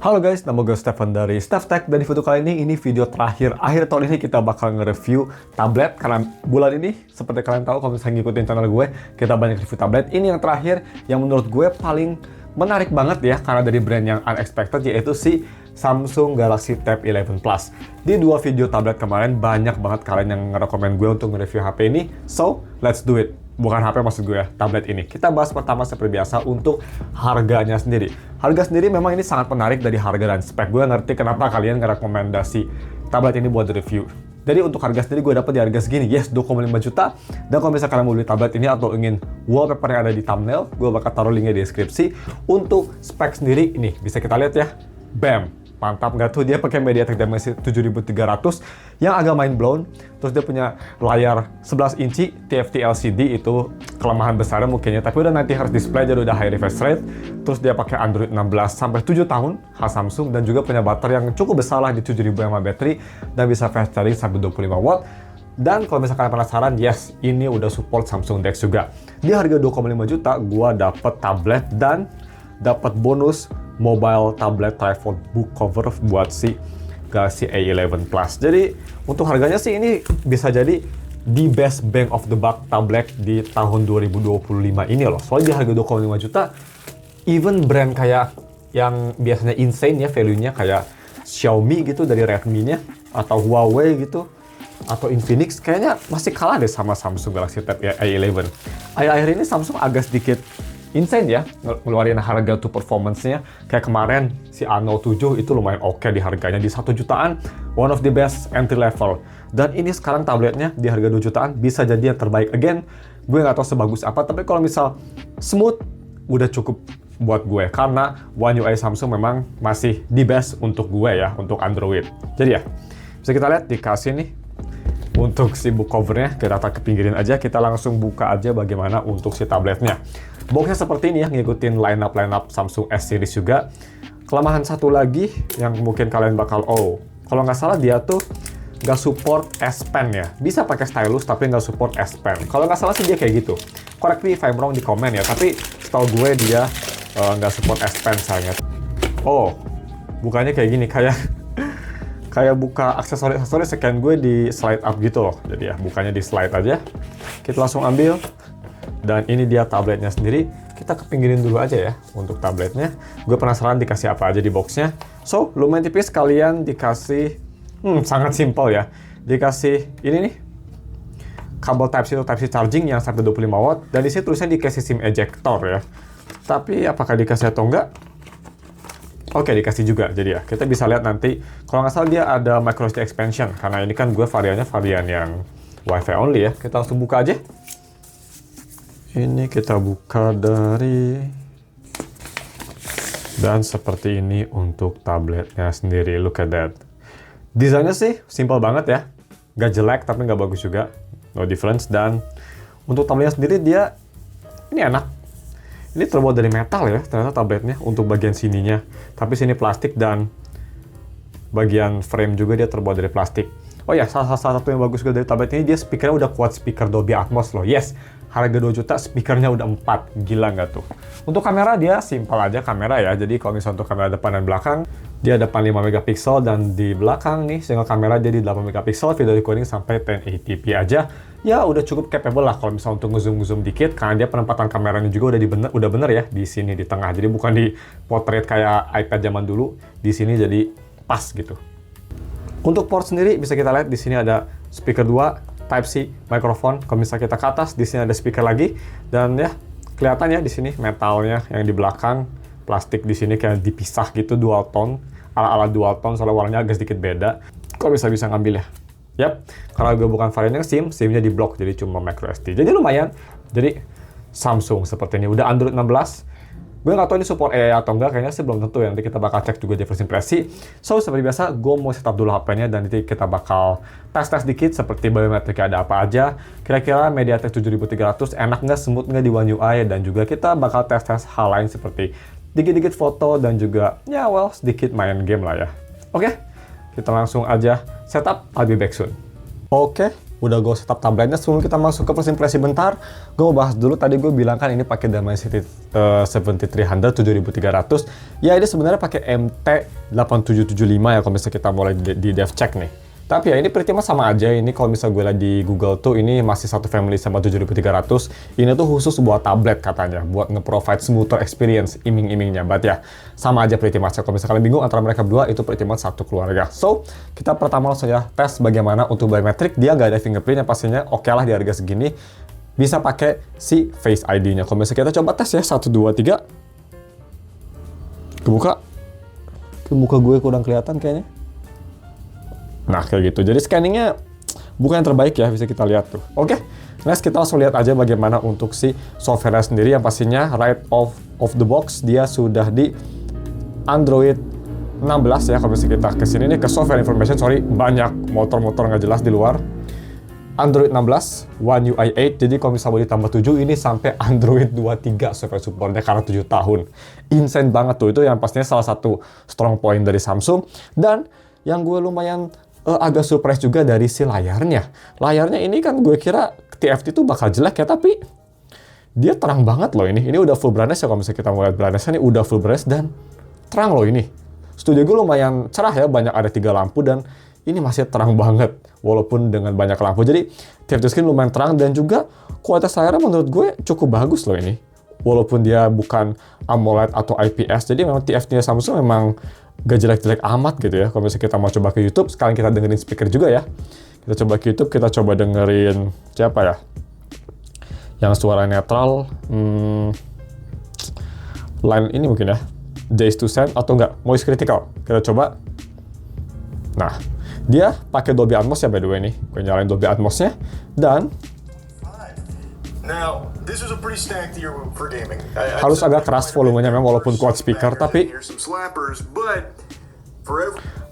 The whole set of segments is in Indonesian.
Halo guys, nama gue Stefan dari StefTech, dan di video kali ini video terakhir akhir tahun ini kita bakal nge-review tablet. Karena bulan ini, seperti kalian tahu kalau misalnya ngikutin channel gue, kita banyak review tablet. Ini yang terakhir yang menurut gue paling menarik banget ya, karena dari brand yang unexpected, yaitu si Samsung Galaxy Tab 11 Plus. Di dua video tablet kemarin, banyak banget kalian yang nge-recommend gue untuk nge-review HP ini. So, let's do it. Bukan HP maksud gue ya, tablet ini. Kita bahas pertama seperti biasa untuk harganya sendiri. Harga sendiri memang ini sangat menarik dari harga dan spek. Gue ngerti kenapa kalian ngerekomendasi tablet ini buat review. Jadi untuk harga sendiri gue dapat di harga segini, yes 2,5 juta. Dan kalau misalnya kalian mau beli tablet ini atau ingin wallpaper yang ada di thumbnail, gue bakal taruh linknya di deskripsi. Untuk spek sendiri, ini bisa kita lihat ya. Bam! Mantap nggak tuh? Dia pakai MediaTek Dimensity 7300 yang agak mind blown. Terus dia punya layar 11 inci TFT LCD, itu kelemahan besarnya mungkin ya, tapi udah 90Hz display, jadi udah high refresh rate. Terus dia pakai Android 16 sampai 7 tahun khas Samsung, dan juga punya baterai yang cukup besar lah di 7000 mAh baterai, dan bisa fast charging sampai 25 watt. Dan kalau misalkan kalian penasaran, yes, ini udah support Samsung DeX juga. Di harga 2,5 juta, gua dapet tablet dan dapat bonus mobile tablet trifold book cover buat si Galaxy A11 Plus. Jadi untuk harganya sih ini bisa jadi the best bang of the buck tablet di tahun 2025 ini loh. Soalnya di harga 2,5 juta, even brand kayak yang biasanya insane ya value-nya, kayak Xiaomi gitu dari Redmi-nya, atau Huawei gitu, atau Infinix, kayaknya masih kalah deh sama Samsung Galaxy Tab A11. Akhir-akhir ini Samsung agak sedikit insane ya, ngeluarin harga to performance-nya. Kayak kemarin si A07 itu lumayan oke di harganya, di 1 jutaan, one of the best entry level. Dan ini sekarang tabletnya di harga 2 jutaan, bisa jadi yang terbaik. Again, gue nggak tahu sebagus apa, tapi kalau misal smooth, udah cukup buat gue. Karena One UI Samsung memang masih the best untuk gue ya, untuk Android. Jadi ya, bisa kita lihat dikasih nih, untuk si book covernya, kita taruh ke pinggirin aja, kita langsung buka aja bagaimana untuk si tabletnya. Boxnya seperti ini ya, ngikutin line-up Samsung S series juga. Kelemahan satu lagi yang mungkin kalian bakal, kalau nggak salah dia tuh nggak support S Pen ya. Bisa pakai stylus tapi nggak support S Pen. Kalau nggak salah sih dia kayak gitu. Correct me if I'm wrong di komen ya, tapi setahu gue dia nggak support S Pen sayangnya. Bukannya kayak gini, kayak buka aksesoris scan gue di slide up gitu loh. Jadi ya, bukannya di slide aja. Kita langsung ambil. Dan ini dia tabletnya sendiri. Kita kepinggirin dulu aja ya untuk tabletnya. Gue penasaran dikasih apa aja di boxnya. So, lumayan tipis, kalian dikasih sangat simpel ya. Dikasih ini nih, kabel Type-C atau Type-C charging yang sampai 25 watt. Dan di sini tulisannya dikasih SIM ejector ya. Tapi apakah dikasih atau enggak? Oke, dikasih juga. Jadi ya, kita bisa lihat nanti. Kalau nggak salah dia ada microSD expansion. Karena ini kan gue variannya varian yang Wi-Fi only ya. Kita langsung buka aja. Ini kita buka dari, dan seperti ini untuk tabletnya sendiri. Look at that. Desainnya sih simple banget ya, nggak jelek tapi nggak bagus juga, no difference. Dan untuk tabletnya sendiri dia ini enak. Ini terbuat dari metal ya ternyata tabletnya untuk bagian sininya, tapi sini plastik, dan bagian frame juga dia terbuat dari plastik. Oh ya, salah satu yang bagus juga dari tablet ini, dia speakernya udah kuat speaker Dolby Atmos loh. Yes, harga 2 juta speakernya udah 4. Gila nggak tuh? Untuk kamera dia simpel aja kamera ya. Jadi kalau misalnya untuk kamera depan dan belakang, dia depan 5 megapiksel, dan di belakang nih single kamera jadi 8 megapiksel, video recording sampai 1080p aja. Ya udah cukup capable lah kalau misalnya untuk nge-zoom dikit, karena dia penempatan kameranya juga udah bener ya di sini di tengah. Jadi bukan di portrait kayak iPad zaman dulu. Di sini jadi pas gitu. Untuk port sendiri bisa kita lihat di sini ada speaker 2, Type-C, mikrofon. Kalau misalnya kita ke atas, di sini ada speaker lagi, dan ya kelihatan ya di sini metalnya yang di belakang, plastik di sini kayak dipisah gitu, dual tone, ala-ala dual tone, soalnya warnanya agak sedikit beda. Kok bisa ngambil ya? Yap, karena gue bukan variannya SIM-nya di blok, jadi cuma microSD. Jadi lumayan. Jadi Samsung seperti ini, udah Android 16. Gue nggak tahu ini support AI atau enggak, kayaknya sih belum tentu ya. Nanti kita bakal cek juga di first impresi. So, seperti biasa, gue mau setup dulu HP-nya, dan nanti kita bakal tes dikit seperti biometriknya ada apa aja. Kira-kira MediaTek 7300 enak nggak, smooth nggak di One UI, dan juga kita bakal tes hal lain seperti dikit-dikit foto, dan juga, ya sedikit main game lah ya. Oke, kita langsung aja setup, I'll be back soon. Oke, udah gue setup tabletnya. Sebelum kita masuk ke first impression bentar, gue mau bahas dulu. Tadi gue bilang kan ini pakai Dimensity 7300 7300. Ya ini sebenarnya pakai MT8775 ya kalau misalnya kita mulai di dev check nih. Tapi ya ini pretty much sama aja. Ini kalau misalnya gue lihat di Google tuh ini masih satu family sama 7300. Ini tuh khusus buat tablet katanya, buat nge-provide smoother experience iming-imingnya. But ya sama aja pretty much. Kalau misalnya kalian bingung antara mereka berdua, itu pretty much satu keluarga. So kita pertama langsung ya tes bagaimana untuk biometric. Dia nggak ada fingerprint, yang pastinya oke lah di harga segini. Bisa pakai si Face ID-nya. Kalau misalnya kita coba tes ya, 1, 2, 3. Kebuka. Muka gue kurang kelihatan kayaknya. Nah, kayak gitu. Jadi scanningnya bukan yang terbaik ya, bisa kita lihat tuh. Oke, next kita langsung lihat aja bagaimana untuk si software sendiri. Yang pastinya right off the box dia sudah di Android 16 ya. Kalau misalnya kita kesini nih ke software information, sorry, banyak motor-motor nggak jelas di luar. Android 16, One UI 8, jadi kalau misalnya mau ditambah 7, ini sampai Android 23 software supportnya karena 7 tahun. Insane banget tuh, itu yang pastinya salah satu strong point dari Samsung. Dan yang gue lumayan agak surprise juga dari si layarnya. Layarnya ini kan gue kira TFT itu bakal jelek ya, tapi dia terang banget loh ini. Ini udah full brightness ya, kalau misalnya kita mau lihat brightness-nya ini udah full brightness dan terang loh ini. Studio gue lumayan cerah ya, banyak ada 3 lampu dan ini masih terang banget walaupun dengan banyak lampu. Jadi TFT screen lumayan terang dan juga kualitas layarnya menurut gue cukup bagus loh ini. Walaupun dia bukan AMOLED atau IPS, jadi memang TFT-nya Samsung memang gak jelek-jelek amat gitu ya. Kalau misalnya kita mau coba ke YouTube, sekarang kita dengerin speaker juga ya. Kita coba ke YouTube, kita coba dengerin siapa ya? Yang suara netral, line ini mungkin ya, Days to Send atau enggak, Noise Critical. Kita coba. Nah, dia pakai Dolby Atmos ya by the way nih. Gue nyalain Dolby Atmos-nya dan harus agak keras volumenya memang walaupun quad speaker, tapi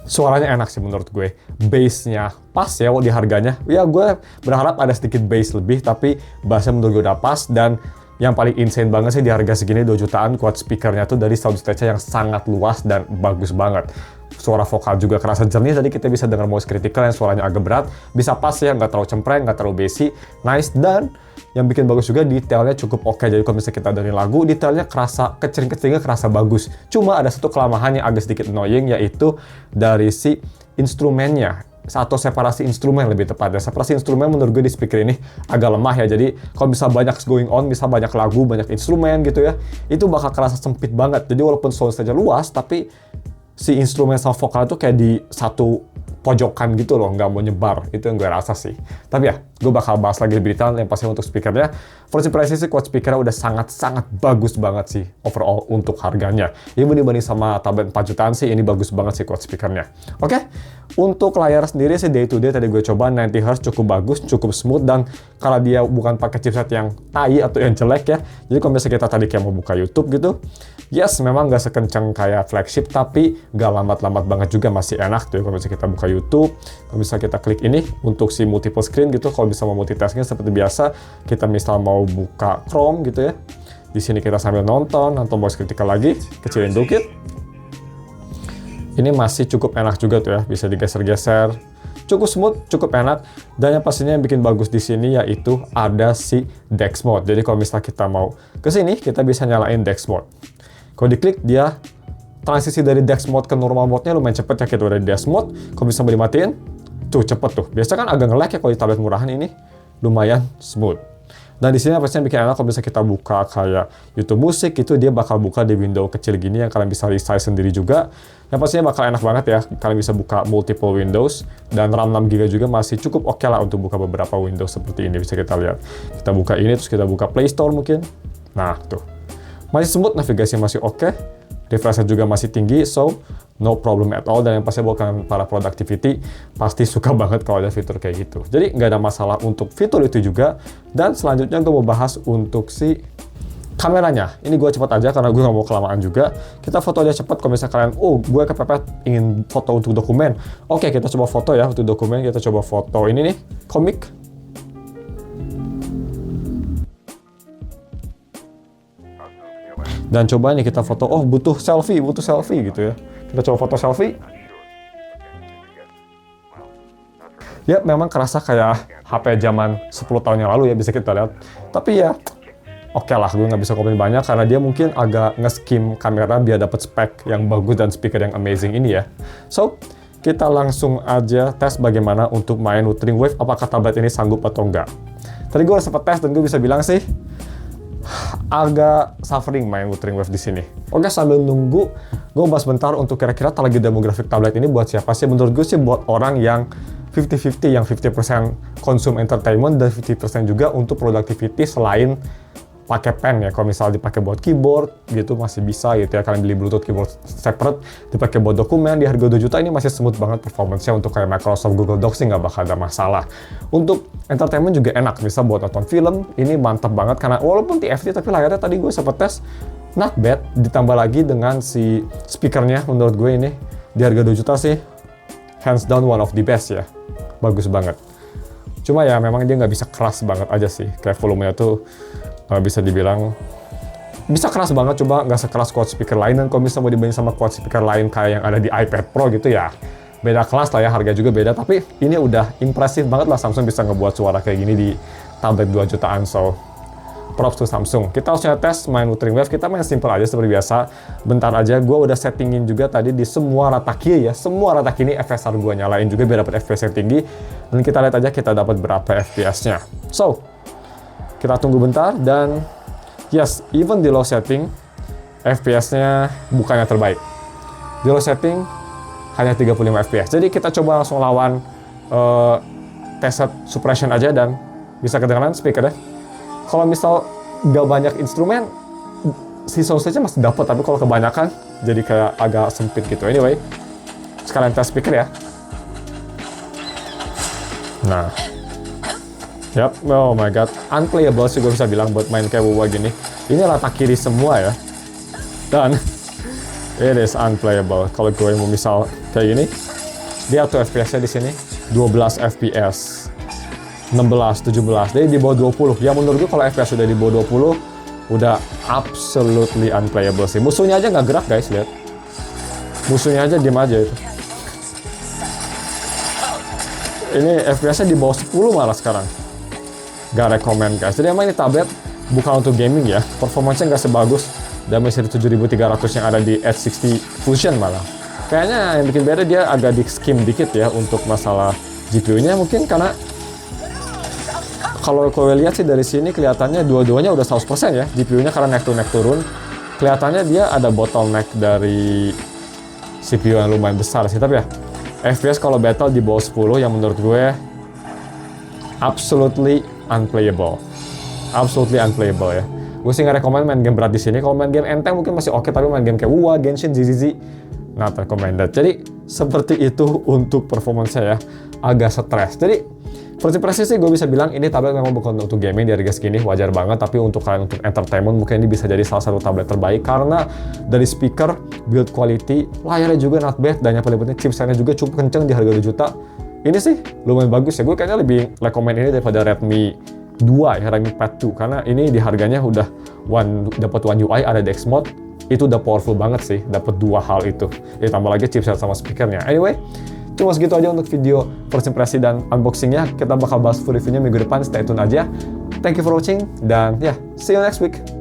suaranya enak sih menurut gue. Bass-nya pas ya di harganya. Ya gue berharap ada sedikit bass lebih, tapi bassnya menurut gue udah pas. Dan yang paling insane banget sih di harga segini 2 jutaan, quad speakernya tuh dari soundstage-nya yang sangat luas dan bagus banget. Suara vokal juga kerasa jernih, tadi kita bisa dengar Noise Critical yang suaranya agak berat, bisa pas ya, nggak terlalu cempreng, nggak terlalu bassy, nice. Dan yang bikin bagus juga detailnya cukup oke. Jadi kalau misalnya kita dengerin lagu, detailnya kerasa, kecering-keceringnya kerasa bagus. Cuma ada satu kelemahan yang agak sedikit annoying, yaitu dari si instrumennya, atau separasi instrumen lebih tepatnya. Separasi instrumen menurut gue di speaker ini agak lemah ya. Jadi kalau bisa banyak going on, bisa banyak lagu, banyak instrumen gitu ya, itu bakal kerasa sempit banget. Jadi walaupun soundstage luas, tapi si instrumen sama vokal itu kayak di satu pojokan gitu loh, nggak mau nyebar. Itu yang gue rasa sih. Tapi ya, gue bakal bahas lagi lebih detail yang pasti untuk speakernya. First impression sih, quad speakernya udah sangat-sangat bagus banget sih overall untuk harganya. Ini dibanding sama tablet 4 jutaan sih, ini bagus banget sih quad speakernya. Oke, untuk layar sendiri sih day to day tadi gue coba 90Hz cukup bagus, cukup smooth, dan kalau dia bukan pakai chipset yang tai atau yang jelek ya. Jadi kalau misalnya kita tadi kayak mau buka YouTube gitu, yes, memang nggak sekencang kayak flagship, tapi nggak lambat-lambat banget juga, masih enak tuh. Kalau misalnya kita buka YouTube, kalau misalnya kita klik ini untuk si multiple screen gitu, kalau bisa mau multitasking seperti biasa, kita misal mau buka Chrome gitu ya. Di sini kita sambil nonton atau Noise Critical lagi, kecilin dikit. Ini masih cukup enak juga tuh ya, bisa digeser-geser. Cukup smooth, cukup enak. Dan yang pastinya yang bikin bagus di sini yaitu ada si DeX Mode. Jadi kalau misalnya kita mau ke sini, kita bisa nyalain DeX Mode. Kalau diklik, dia transisi dari DeX Mode ke normal mode-nya lumayan cepet ya, kita udah di DeX Mode. Kalau bisa mau dimatiin, tuh cepet tuh. Biasa kan agak nge-lag ya kalau di tablet murahan, ini lumayan smooth. Dan di sini pastinya bikin enak kalau bisa kita buka kayak YouTube musik, itu dia bakal buka di window kecil gini yang kalian bisa resize sendiri juga. Yang pastinya bakal enak banget ya, kalian bisa buka multiple windows, dan RAM 6GB juga masih cukup oke lah untuk buka beberapa windows seperti ini. Bisa kita lihat. Kita buka ini, terus kita buka Play Store mungkin. Nah, tuh. Masih smooth, navigasi masih oke. Refresh juga masih tinggi, so no problem at all. Dan yang pasti bukan para productivity pasti suka banget kalau ada fitur kayak gitu. Jadi nggak ada masalah untuk fitur itu juga. Dan selanjutnya gue mau bahas untuk si kameranya. Ini gue cepat aja karena gue nggak mau kelamaan juga. Kita foto aja cepat. Kalau misalnya kalian, oh gue kepepet ingin foto untuk dokumen. Oke, kita coba foto ya untuk dokumen. Kita coba foto ini nih, komik. Dan coba nih kita foto, oh butuh selfie gitu ya. Kita coba foto selfie. Ya memang kerasa kayak HP zaman 10 tahun yang lalu ya, bisa kita lihat. Tapi ya oke lah, gue nggak bisa komen banyak karena dia mungkin agak nge-skim kamera biar dapat spek yang bagus dan speaker yang amazing ini ya. So, kita langsung aja tes bagaimana untuk main Wuthering Wave, apakah tablet ini sanggup atau enggak. Tadi gue udah sempat tes dan gue bisa bilang sih, agak suffering main Wuthering Wave di sini. Oke, sambil nunggu, gue bahas bentar untuk kira-kira target demographic tablet ini buat siapa sih? Menurut gue sih buat orang yang 50-50, yang 50% konsum entertainment dan 50% juga untuk productivity selain pakai pen ya. Kalau misalnya dipakai buat keyboard gitu masih bisa gitu ya, kalian beli Bluetooth keyboard separate, dipakai buat dokumen di harga 2 juta ini masih smooth banget performance-nya. Untuk kayak Microsoft Google Docs sih nggak bakal ada masalah. Untuk entertainment juga enak, bisa buat nonton film, ini mantap banget karena walaupun TFT tapi layarnya tadi gue sempat tes not bad, ditambah lagi dengan si speakernya menurut gue ini di harga 2 juta sih hands down one of the best ya, bagus banget. Cuma ya memang dia nggak bisa keras banget aja sih, kayak volumenya tuh bisa dibilang bisa keras banget, coba nggak sekeras quad speaker lain. Dan kalau bisa mau dibanding sama quad speaker lain kayak yang ada di iPad Pro gitu ya, beda kelas lah ya, harga juga beda. Tapi ini udah impresif banget lah Samsung bisa ngebuat suara kayak gini di tablet 2 jutaan. So, props to Samsung. Kita harusnya tes main Wuthering Wave, kita main simple aja seperti biasa. Bentar aja, gue udah settingin juga tadi di semua rata kiri ya. Semua rata kiri FSR gue nyalain juga biar dapat FPS yang tinggi. Dan kita lihat aja kita dapat berapa FPS-nya. So, kita tunggu bentar dan yes, even di low setting, FPS-nya bukannya terbaik. Di low setting, hanya 35 FPS. Jadi kita coba langsung lawan tested suppression aja dan bisa kedengaran speaker ya. Kalau misal nggak banyak instrumen, si sound stage-nya masih dapat, tapi kalau kebanyakan jadi kayak agak sempit gitu. Anyway, sekalian tes speaker ya. Nah, yap, oh my god, unplayable sih gue bisa bilang buat main kayak WoW gini. Ini rata kiri semua ya, dan it is unplayable. Kalau gue mau misal kayak gini, dia auto FPS-nya di sini 12 FPS, 16, 17, jadi di bawah 20. Ya menurut gue kalau FPS sudah di bawah 20, udah absolutely unplayable sih. Musuhnya aja nggak gerak guys, lihat. Musuhnya aja diem aja itu. Ini FPS-nya di bawah 10 malah sekarang. Gak rekomend guys. Jadi emang ini tablet bukan untuk gaming ya. Performanya nggak sebagus Dimensity 7300 yang ada di Edge 60 Fusion malah. Kayaknya yang bikin beda dia agak di skim dikit ya untuk masalah GPU-nya, mungkin karena kalau kalian lihat sih dari sini kelihatannya dua-duanya udah 100% ya GPU-nya, karena naik turun. Kelihatannya dia ada bottleneck dari CPU yang lumayan besar sih, tapi ya FPS kalau battle di bawah 10 yang menurut gue absolutely unplayable ya. Gue sih nggak rekomend main game berat di sini. Kalau main game enteng mungkin masih oke, tapi main game kayak WoW, Genshin, ZZZ, not recommended. Jadi seperti itu untuk performance ya, agak stres. Jadi first impression sih gue bisa bilang ini tablet memang bukan untuk gaming di harga segini, wajar banget. Tapi untuk kalian untuk entertainment mungkin ini bisa jadi salah satu tablet terbaik karena dari speaker, build quality, layarnya juga not bad, dan yang paling penting chipsetnya juga cukup kenceng di harga 2 juta. Ini sih lumayan bagus ya, gue kayaknya lebih rekomend ini daripada Redmi 2 ya, Redmi Pad 2, karena ini di harganya udah dapat One UI, ada DeX mode, itu udah powerful banget sih, dapat dua hal itu. Ditambah lagi chipset sama speakernya. Anyway, cuma segitu aja untuk video first impression dan unboxingnya. Kita bakal bahas full reviewnya minggu depan, stay tune aja. Thank you for watching, dan ya, see you next week.